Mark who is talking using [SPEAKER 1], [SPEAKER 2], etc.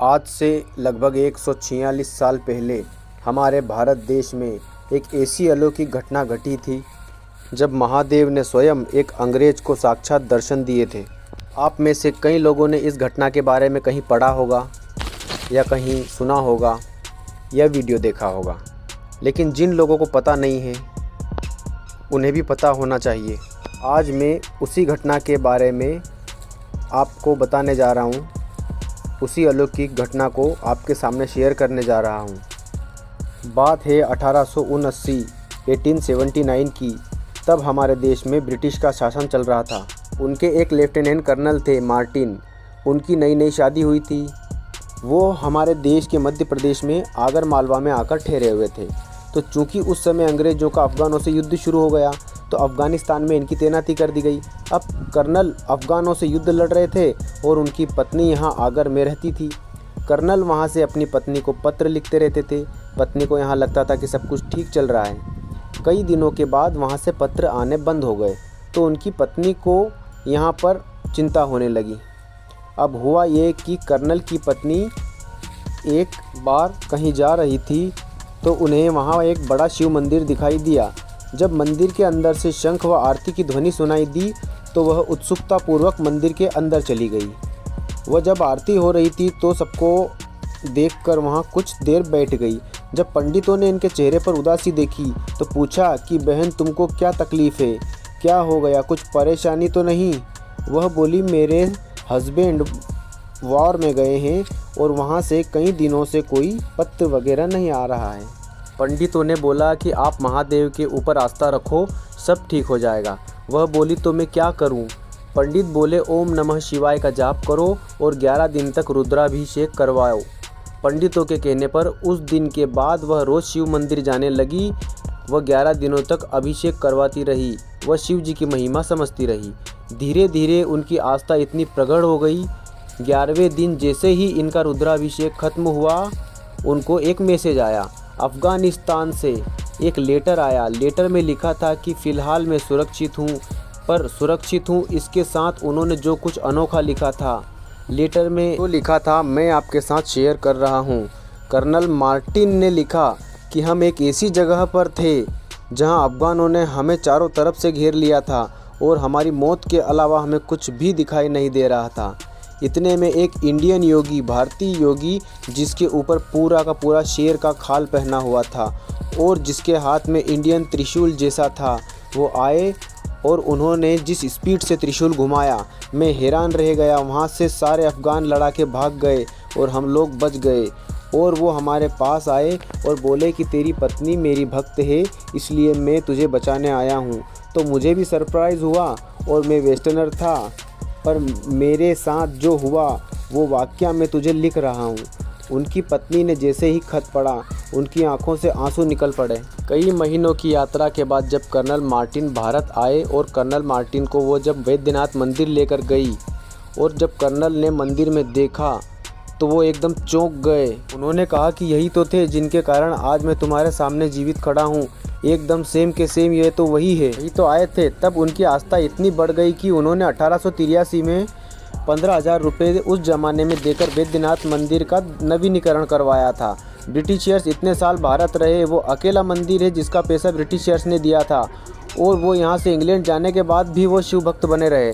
[SPEAKER 1] आज से लगभग 146 साल पहले हमारे भारत देश में एक ऐसी अलौकिक घटना घटी थी जब महादेव ने स्वयं एक अंग्रेज को साक्षात दर्शन दिए थे। आप में से कई लोगों ने इस घटना के बारे में कहीं पढ़ा होगा या कहीं सुना होगा या वीडियो देखा होगा, लेकिन जिन लोगों को पता नहीं है उन्हें भी पता होना चाहिए। आज मैं उसी घटना के बारे में आपको बताने जा रहा हूँ, उसी अलौकिक घटना को आपके सामने शेयर करने जा रहा हूँ। बात है 1879 की। तब हमारे देश में ब्रिटिश का शासन चल रहा था। उनके एक लेफ्टिनेंट कर्नल थे मार्टिन। उनकी नई नई शादी हुई थी। वो हमारे देश के मध्य प्रदेश में आगर मालवा में आकर ठहरे हुए थे। तो चूंकि उस समय अंग्रेज़ों का अफ़गानों से युद्ध शुरू हो गया तो अफ़गानिस्तान में इनकी तैनाती कर दी गई। अब कर्नल अफ़गानों से युद्ध लड़ रहे थे और उनकी पत्नी यहाँ आगर में रहती थी। कर्नल वहाँ से अपनी पत्नी को पत्र लिखते रहते थे। पत्नी को यहाँ लगता था कि सब कुछ ठीक चल रहा है। कई दिनों के बाद वहाँ से पत्र आने बंद हो गए तो उनकी पत्नी को यहाँ पर चिंता होने लगी। अब हुआ ये कि कर्नल की पत्नी एक बार कहीं जा रही थी तो उन्हें वहाँ एक बड़ा शिव मंदिर दिखाई दिया। जब मंदिर के अंदर से शंख व आरती की ध्वनि सुनाई दी तो वह उत्सुकतापूर्वक मंदिर के अंदर चली गई। वह जब आरती हो रही थी तो सबको देखकर वहाँ कुछ देर बैठ गई। जब पंडितों ने इनके चेहरे पर उदासी देखी तो पूछा कि बहन, तुमको क्या तकलीफ़ है, क्या हो गया, कुछ परेशानी तो नहीं? वह बोली, मेरे हस्बैंड वॉर में गए हैं और वहाँ से कई दिनों से कोई पत्र वगैरह नहीं आ रहा है। पंडितों ने बोला कि आप महादेव के ऊपर आस्था रखो, सब ठीक हो जाएगा। वह बोली, तो मैं क्या करूं? पंडित बोले, ओम नमः शिवाय का जाप करो और 11 दिन तक रुद्राभिषेक करवाओ। पंडितों के कहने पर उस दिन के बाद वह रोज़ शिव मंदिर जाने लगी। वह 11 दिनों तक अभिषेक करवाती रही। वह शिव जी की महिमा समझती रही। धीरे धीरे उनकी आस्था इतनी प्रगाढ़ हो गई। 11वें दिन जैसे ही इनका रुद्राभिषेक खत्म हुआ, उनको एक मैसेज आया। अफ़गानिस्तान से एक लेटर आया। लेटर में लिखा था कि फ़िलहाल मैं सुरक्षित हूँ, पर सुरक्षित हूँ इसके साथ उन्होंने जो कुछ अनोखा लिखा था लेटर में तो लिखा था, मैं आपके साथ शेयर कर रहा हूँ। कर्नल मार्टिन ने लिखा कि हम एक ऐसी जगह पर थे जहाँ अफ़गानों ने हमें चारों तरफ से घेर लिया था और हमारी मौत के अलावा हमें कुछ भी दिखाई नहीं दे रहा था। इतने में एक इंडियन योगी, भारतीय योगी, जिसके ऊपर पूरा का पूरा शेर का खाल पहना हुआ था और जिसके हाथ में इंडियन त्रिशूल जैसा था, वो आए और उन्होंने जिस स्पीड से त्रिशूल घुमाया, मैं हैरान रह गया। वहाँ से सारे अफ़गान लड़ाके भाग गए और हम लोग बच गए। और वो हमारे पास आए और बोले कि तेरी पत्नी मेरी भक्त है, इसलिए मैं तुझे बचाने आया हूँ। तो मुझे भी सरप्राइज़ हुआ और मैं वेस्टर्नर था, पर मेरे साथ जो हुआ वो वाक़या मैं तुझे लिख रहा हूँ। उनकी पत्नी ने जैसे ही खत पढ़ा, उनकी आंखों से आंसू निकल पड़े। कई महीनों की यात्रा के बाद जब कर्नल मार्टिन भारत आए और कर्नल मार्टिन को वो जब वैद्यनाथ मंदिर लेकर गई और जब कर्नल ने मंदिर में देखा तो वो एकदम चौंक गए। उन्होंने कहा कि यही तो थे जिनके कारण आज मैं तुम्हारे सामने जीवित खड़ा हूँ। एकदम सेम के सेम ये तो वही है, यही तो आए थे। तब उनकी आस्था इतनी बढ़ गई कि उन्होंने 1883 में 15,000 रुपये उस ज़माने में देकर वैद्यनाथ मंदिर का नवीनीकरण करवाया था। ब्रिटिशर्स इतने साल भारत रहे, वो अकेला मंदिर है जिसका पैसा ब्रिटिशर्स ने दिया था और वो यहाँ से इंग्लैंड जाने के बाद भी वो शिव भक्त बने रहे।